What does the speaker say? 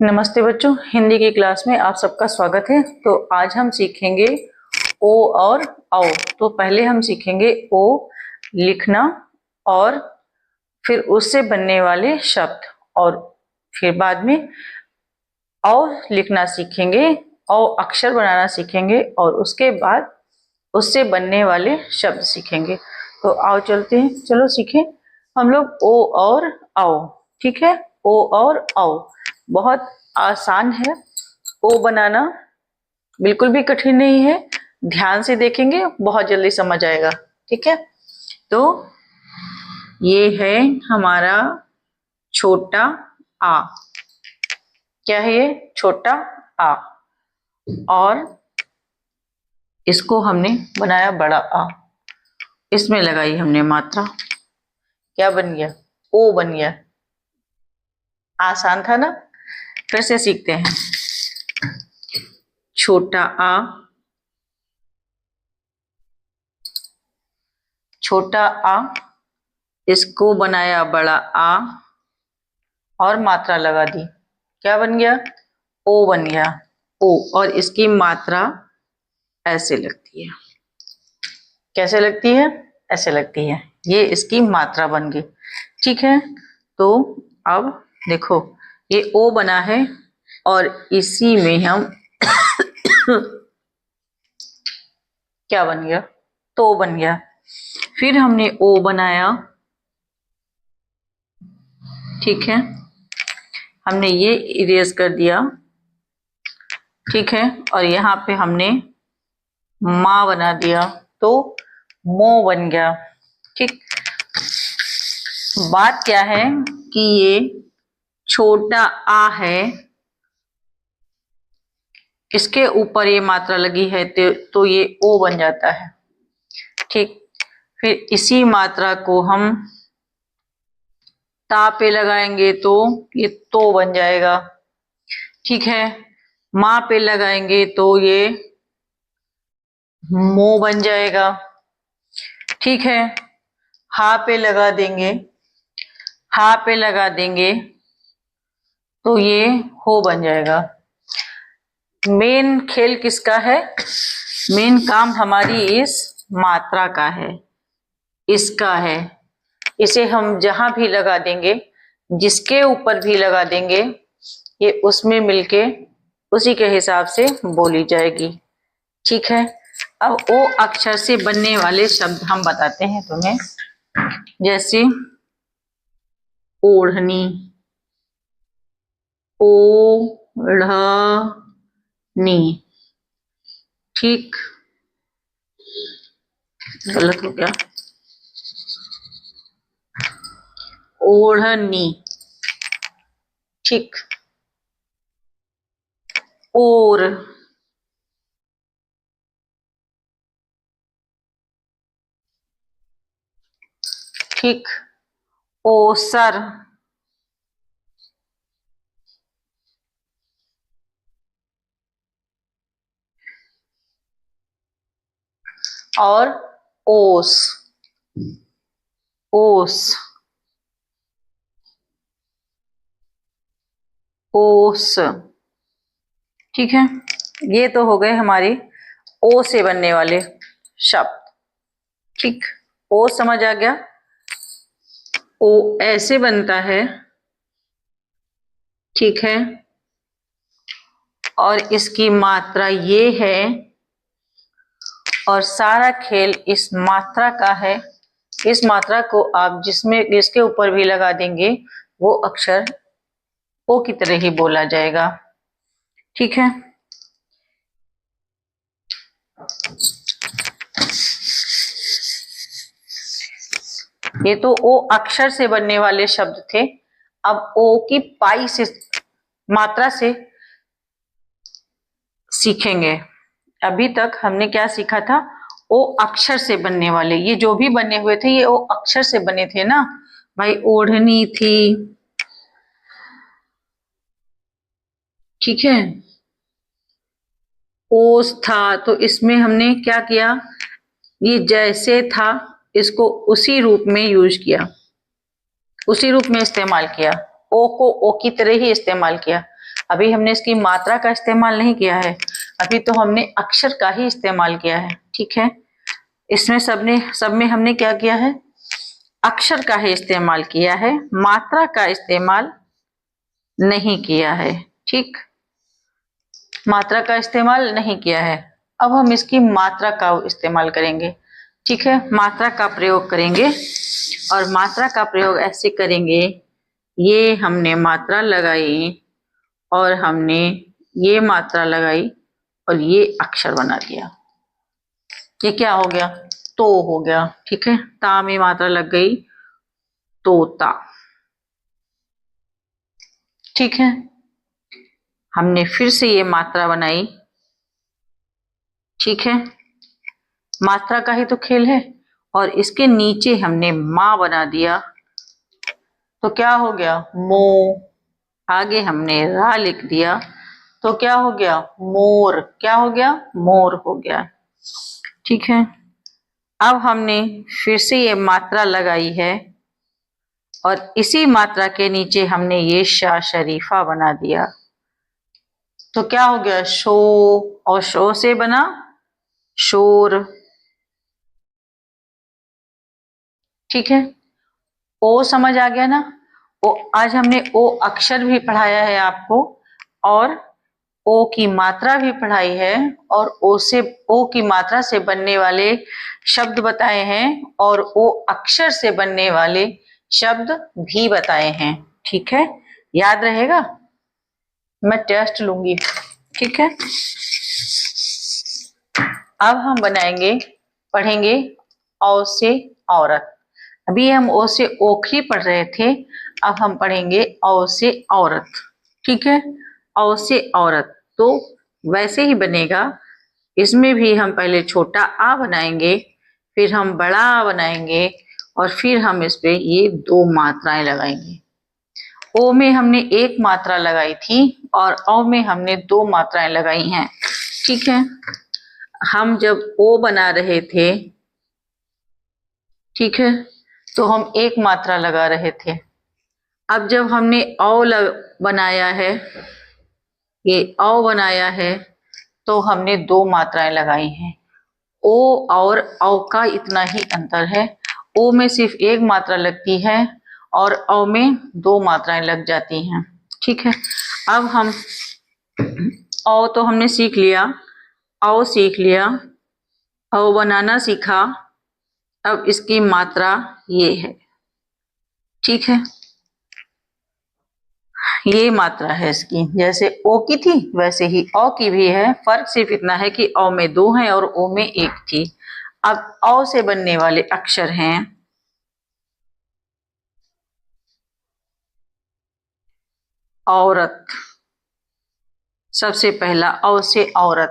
नमस्ते बच्चों, हिंदी की क्लास में आप सबका स्वागत है। तो आज हम सीखेंगे ओ और औ। तो पहले हम सीखेंगे ओ लिखना और फिर उससे बनने वाले शब्द, और फिर बाद में औ लिखना सीखेंगे, औ अक्षर बनाना सीखेंगे और उसके बाद उससे बनने वाले शब्द सीखेंगे। तो आओ चलते हैं, चलो सीखें हम लोग ओ और औ। ठीक है, ओ और औ बहुत आसान है। ओ बनाना बिल्कुल भी कठिन नहीं है, ध्यान से देखेंगे बहुत जल्दी समझ आएगा। ठीक है, तो ये है हमारा छोटा आ। क्या है ये? छोटा आ। और इसको हमने बनाया बड़ा आ, इसमें लगाई हमने मात्रा। क्या बन गया? ओ बन गया। आसान था ना? फिर से सीखते हैं। छोटा आ, छोटा आ, इसको बनाया बड़ा आ और मात्रा लगा दी। क्या बन गया? ओ बन गया। ओ, और इसकी मात्रा ऐसे लगती है। कैसे लगती है? ऐसे लगती है। ये इसकी मात्रा बन गई। ठीक है, तो अब देखो ये ओ बना है और इसी में हम क्या बन गया? तो बन गया। फिर हमने ओ बनाया। ठीक है, हमने ये इरेज कर दिया। ठीक है, और यहाँ पे हमने माँ बना दिया, तो मो बन गया। ठीक, बात क्या है कि ये छोटा आ है, इसके ऊपर ये मात्रा लगी है तो ये ओ बन जाता है। ठीक, फिर इसी मात्रा को हम ता पे लगाएंगे तो ये तो बन जाएगा। ठीक है, माँ पे लगाएंगे तो ये मो बन जाएगा। ठीक है, हा पे लगा देंगे, हा पे लगा देंगे तो ये हो बन जाएगा। मेन खेल किसका है? मेन काम हमारी इस मात्रा का है, इसका है। इसे हम जहां भी लगा देंगे, जिसके ऊपर भी लगा देंगे, ये उसमें मिलके उसी के हिसाब से बोली जाएगी। ठीक है, अब ओ अक्षर से बनने वाले शब्द हम बताते हैं तुम्हें, जैसे ओढ़नी, ओढ़नी। ठीक, गलत हो गया। ओढ़नी। ठीक, और ठीक, ओसर, और ओस, ओस, ओस। ठीक है, ये तो हो गए हमारे ओ से बनने वाले शब्द। ठीक, ओ समझ आ गया? ओ ऐसे बनता है। ठीक है, और इसकी मात्रा ये है, और सारा खेल इस मात्रा का है। इस मात्रा को आप जिसके ऊपर भी लगा देंगे वो अक्षर ओ की तरह ही बोला जाएगा। ठीक है, ये तो ओ अक्षर से बनने वाले शब्द थे। अब ओ की पाई से मात्रा से सीखेंगे। अभी तक हमने क्या सीखा था? ओ अक्षर से बनने वाले, ये जो भी बने हुए थे ये ओ अक्षर से बने थे ना भाई। ओढ़नी थी, ठीक है, ओस था, तो इसमें हमने क्या किया? ये जैसे था इसको उसी रूप में यूज किया, उसी रूप में इस्तेमाल किया। ओ को ओ की तरह ही इस्तेमाल किया। अभी हमने इसकी मात्रा का इस्तेमाल नहीं किया है, अभी तो हमने अक्षर का ही इस्तेमाल किया है। ठीक है, इसमें सब में हमने क्या किया है, अक्षर का ही इस्तेमाल किया है, मात्रा का इस्तेमाल नहीं किया है। ठीक, मात्रा का इस्तेमाल नहीं किया है। अब हम इसकी मात्रा का इस्तेमाल करेंगे। ठीक है, मात्रा का प्रयोग करेंगे और मात्रा का प्रयोग ऐसे करेंगे, ये हमने मात्रा लगाई और हमने ये मात्रा लगाई और ये अक्षर बना दिया। ये क्या हो गया, तो हो गया। ठीक है, ता में मात्रा लग गई, तोता। ठीक है, हमने फिर से ये मात्रा बनाई। ठीक है, मात्रा का ही तो खेल है, और इसके नीचे हमने माँ बना दिया, तो क्या हो गया, मो। आगे हमने रा लिख दिया, तो क्या हो गया, मोर। क्या हो गया, मोर हो गया। ठीक है, अब हमने फिर से ये मात्रा लगाई है और इसी मात्रा के नीचे हमने ये शा शरीफा बना दिया, तो क्या हो गया, शो। और शो से बना शोर। ठीक है, ओ समझ आ गया ना। ओ, आज हमने ओ अक्षर भी पढ़ाया है आपको, और ओ की मात्रा भी पढ़ाई है, और ओ की मात्रा से बनने वाले शब्द बताए हैं, और ओ अक्षर से बनने वाले शब्द भी बताए हैं। ठीक है, याद रहेगा, मैं टेस्ट लूंगी। ठीक है, अब हम पढ़ेंगे औ से औरत। अभी हम ओ से ओखरी पढ़ रहे थे, अब हम पढ़ेंगे औ से औरत। ठीक है, औ से औरत तो वैसे ही बनेगा, इसमें भी हम पहले छोटा आ बनाएंगे, फिर हम बड़ा आ बनाएंगे, और फिर हम इस पे ये दो मात्राएं लगाएंगे। ओ में हमने एक मात्रा लगाई थी और औ में हमने दो मात्राएं लगाई हैं। ठीक है, हम जब ओ बना रहे थे, ठीक है, तो हम एक मात्रा लगा रहे थे। अब जब हमने बनाया है, ये औ बनाया है, तो हमने दो मात्राएं लगाई हैं। ओ और औ का इतना ही अंतर है, ओ में सिर्फ एक मात्रा लगती है और औ में दो मात्राएं लग जाती हैं। ठीक है, अब हम औ तो हमने सीख लिया, औ सीख लिया, औ बनाना सीखा, अब इसकी मात्रा ये है। ठीक है, ये मात्रा है इसकी, जैसे ओ की थी वैसे ही औ की भी है, फर्क सिर्फ इतना है कि औ में दो हैं और ओ में एक थी। अब औ से बनने वाले अक्षर हैं औरत। सबसे पहला औ से औरत।